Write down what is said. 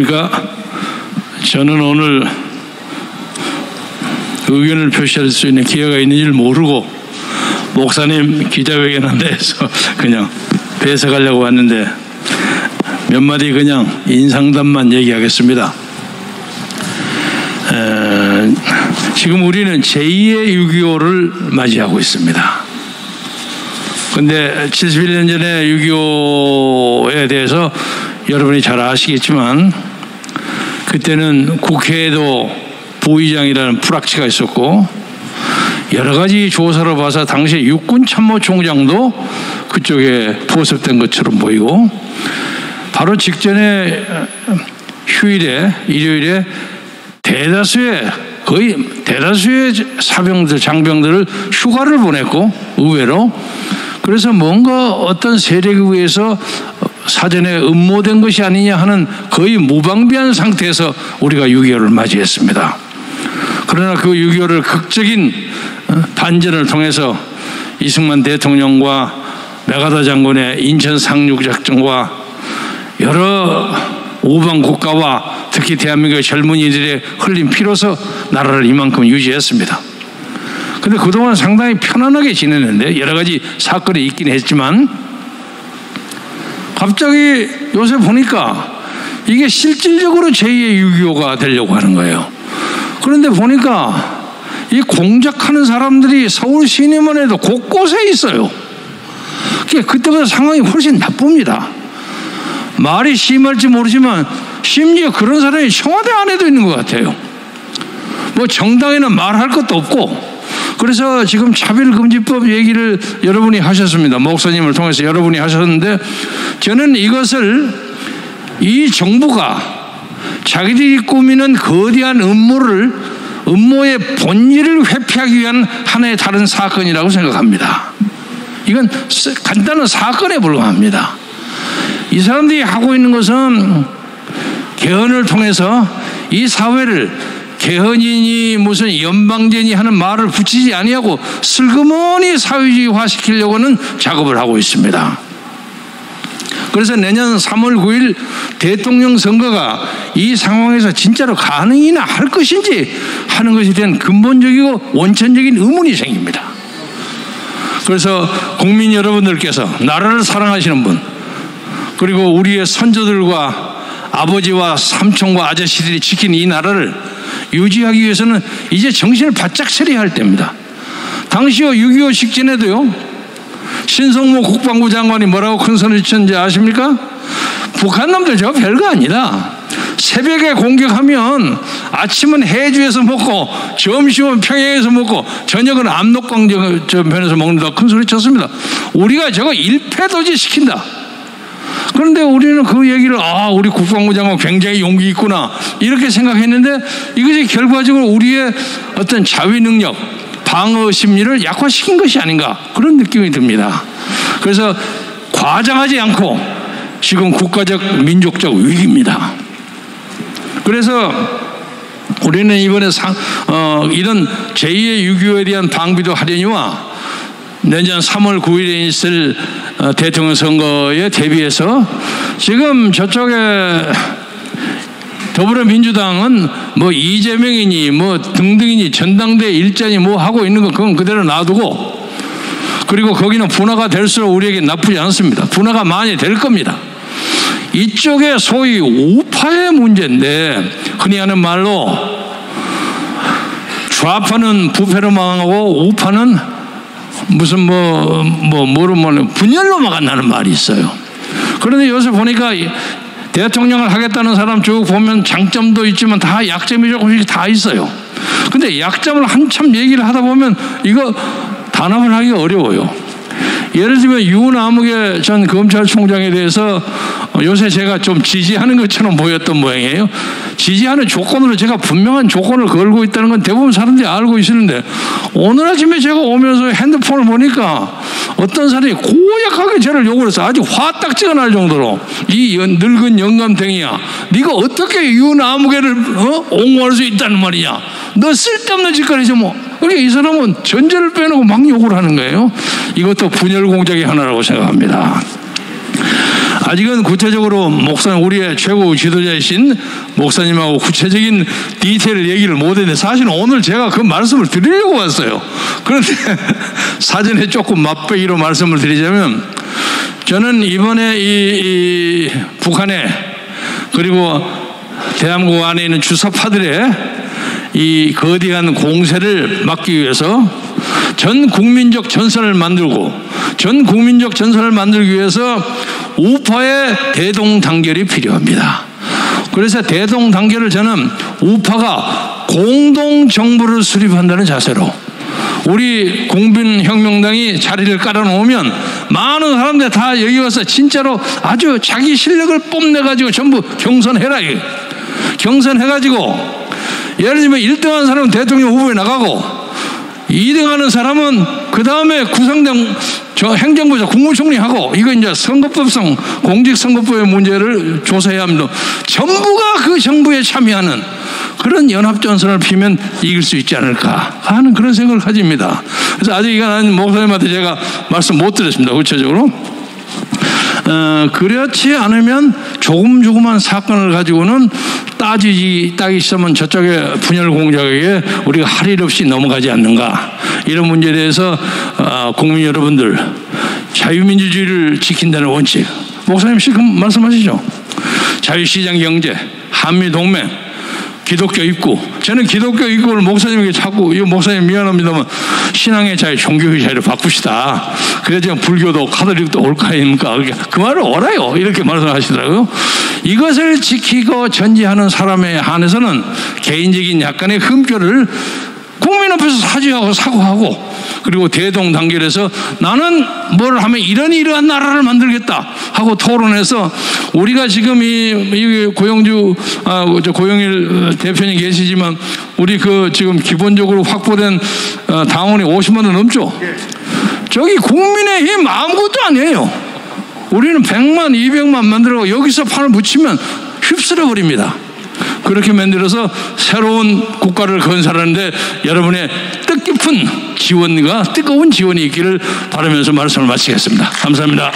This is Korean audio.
안녕하십니까? 저는 오늘 의견을 표시할 수 있는 기회가 있는 줄 모르고 목사님 기자회견한데 해서 그냥 배석하려고 왔는데 몇 마디 그냥 인상담만 얘기하겠습니다. 지금 우리는 제2의 6.25를 맞이하고 있습니다. 근데 71년 전에 6.25에 대해서 여러분이 잘 아시겠지만 그때는 국회에도 부의장이라는 불확치가 있었고 여러 가지 조사로 봐서 당시 육군참모총장도 그쪽에 포섭된 것처럼 보이고 바로 직전에 휴일에 일요일에 거의 대다수의 사병들 장병들을 휴가를 보냈고 의외로 그래서 뭔가 어떤 세력에 의해서 사전에 음모된 것이 아니냐 하는 거의 무방비한 상태에서 우리가 6.25를 맞이했습니다. 그러나 그 6.25를 극적인 반전을 통해서 이승만 대통령과 메가더 장군의 인천 상륙작전과 여러 우방 국가와 특히 대한민국의 젊은이들의 흘린 피로서 나라를 이만큼 유지했습니다. 근데 그동안 상당히 편안하게 지냈는데 여러 가지 사건이 있긴 했지만 갑자기 요새 보니까 이게 실질적으로 제2의 6.25가 되려고 하는 거예요. 그런데 보니까 이 공작하는 사람들이 서울 시내만 해도 곳곳에 있어요. 그때보다 상황이 훨씬 나쁩니다. 말이 심할지 모르지만 심지어 그런 사람이 청와대 안에도 있는 것 같아요. 뭐 정당에는 말할 것도 없고 그래서 지금 차별금지법 얘기를 여러분이 하셨습니다. 목사님을 통해서 여러분이 하셨는데 저는 이것을 이 정부가 자기들이 꾸미는 거대한 음모의 본질을 회피하기 위한 하나의 다른 사건이라고 생각합니다. 이건 간단한 사건에 불과합니다. 이 사람들이 하고 있는 것은 개헌을 통해서 이 사회를 개헌이니 무슨 연방제니 하는 말을 붙이지 아니하고 슬그머니 사회주의화 시키려고 하는 작업을 하고 있습니다. 그래서 내년 3월 9일 대통령 선거가 이 상황에서 진짜로 가능이나 할 것인지 하는 것에 대한 근본적이고 원천적인 의문이 생깁니다. 그래서 국민 여러분들께서 나라를 사랑하시는 분 그리고 우리의 선조들과 아버지와 삼촌과 아저씨들이 지킨 이 나라를 유지하기 위해서는 이제 정신을 바짝 차려야 할 때입니다. 당시요 6.25 직전에도요 신성모 국방부 장관이 뭐라고 큰 소리 쳤는지 아십니까? 북한 놈들 저 별거 아니다. 새벽에 공격하면 아침은 해주에서 먹고 점심은 평양에서 먹고 저녁은 압록강변에서 먹는다 큰 소리 쳤습니다. 우리가 저거 일패도지 시킨다. 그런데 우리는 그 얘기를 우리 국방부 장관 굉장히 용기 있구나 이렇게 생각했는데 이것이 결과적으로 우리의 어떤 자위 능력 방어 심리를 약화시킨 것이 아닌가 그런 느낌이 듭니다. 그래서 과장하지 않고 지금 국가적 민족적 위기입니다. 그래서 우리는 이번에 이런 제2의 6.25에 대한 방비도 하려니와 내년 3월 9일에 있을 대통령 선거에 대비해서 지금 저쪽에 더불어민주당은 뭐 이재명이니 뭐 등등이니 전당대회 일자니 뭐 하고 있는 거 그건 그대로 놔두고 그리고 거기는 분화가 될수록 우리에게 나쁘지 않습니다. 분화가 많이 될 겁니다. 이쪽에 소위 우파의 문제인데 흔히 하는 말로 좌파는 부패로 망하고 우파는 무슨 분열로 막았다는 말이 있어요. 그런데 요새 보니까 대통령을 하겠다는 사람 쭉 보면 장점도 있지만 다 약점이 조금씩 다 있어요. 근데 약점을 한참 얘기를 하다 보면 이거 단합을 하기가 어려워요. 예를 들면 유남욱의 전 검찰총장에 대해서 요새 제가 좀 지지하는 것처럼 보였던 모양이에요. 지지하는 조건으로 제가 분명한 조건을 걸고 있다는 건 대부분 사람들이 알고 있었는데 오늘 아침에 제가 오면서 핸드폰을 보니까 어떤 사람이 고약하게 저를 욕을 해서 아주 화딱지가 날 정도로 이 늙은 영감탱이야 네가 어떻게 유남욱을 옹호할 수 있다는 말이냐 너 쓸데없는 짓거리지 뭐. 그러니까 이 사람은 전제를 빼놓고 막 욕을 하는 거예요. 이것도 분열 공작의 하나라고 생각합니다. 아직은 구체적으로 목사님, 우리의 최고 지도자이신 목사님하고 구체적인 디테일을 얘기를 못했는데 사실은 오늘 제가 그 말씀을 드리려고 왔어요. 그런데 사전에 조금 맛보기로 말씀을 드리자면, 저는 이번에 이 북한에 그리고 대한민국 안에 있는 주사파들의 이 거대한 공세를 막기 위해서 전 국민적 전선을 만들고, 전 국민적 전선을 만들기 위해서 우파의 대동단결이 필요합니다. 그래서 대동단결을 저는 우파가 공동정부를 수립한다는 자세로, 우리 국민혁명당이 자리를 깔아놓으면 많은 사람들 다 여기 와서 진짜로 아주 자기 실력을 뽐내가지고 전부 경선해라. 경선해가지고 예를 들면 1등한 사람은 대통령 후보에 나가고 2등하는 사람은 그 다음에 구상당 행정부에서 국무총리하고, 이거 이제 선거법상 공직선거법의 문제를 조사해야 합니다. 전부가 그 정부에 참여하는 그런 연합전선을 피면 이길 수 있지 않을까 하는 그런 생각을 가집니다. 그래서 아직 이건 목사님한테 제가 말씀 못 드렸습니다. 구체적으로. 그렇지 않으면 조금조금한 사건을 가지고는 따기 시작하면 저쪽에 분열 공작에 우리가 할 일 없이 넘어가지 않는가, 이런 문제에 대해서 국민 여러분들, 자유민주주의를 지킨다는 원칙, 목사님 지금 말씀하시죠. 자유시장 경제, 한미동맹, 기독교 입국. 저는 기독교 입국을 목사님에게 자꾸, 이거 목사님 미안합니다만 신앙의 자유, 종교의 자유를 바꾸시다. 그래야 불교도 가톨릭도 올 거 아닙니까? 그 말을 옳아요. 이렇게 말씀하시더라고요. 이것을 지키고 전지하는 사람에 한해서는 개인적인 약간의 흠결을 국민 앞에서 사과하고, 그리고 대동단결해서 나는 뭘 하면 이러한 나라를 만들겠다 하고 토론해서, 우리가 지금 이 고영일 대표님 계시지만 우리 지금 기본적으로 확보된 당원이 50만은 넘죠. 저기 국민의힘 아무것도 아니에요. 우리는 100만, 200만 만들고 여기서 판을 붙이면 휩쓸어 버립니다. 그렇게 만들어서 새로운 국가를 건설하는데 여러분의 뜻깊은 지원과 뜨거운 지원이 있기를 바라면서 말씀을 마치겠습니다. 감사합니다.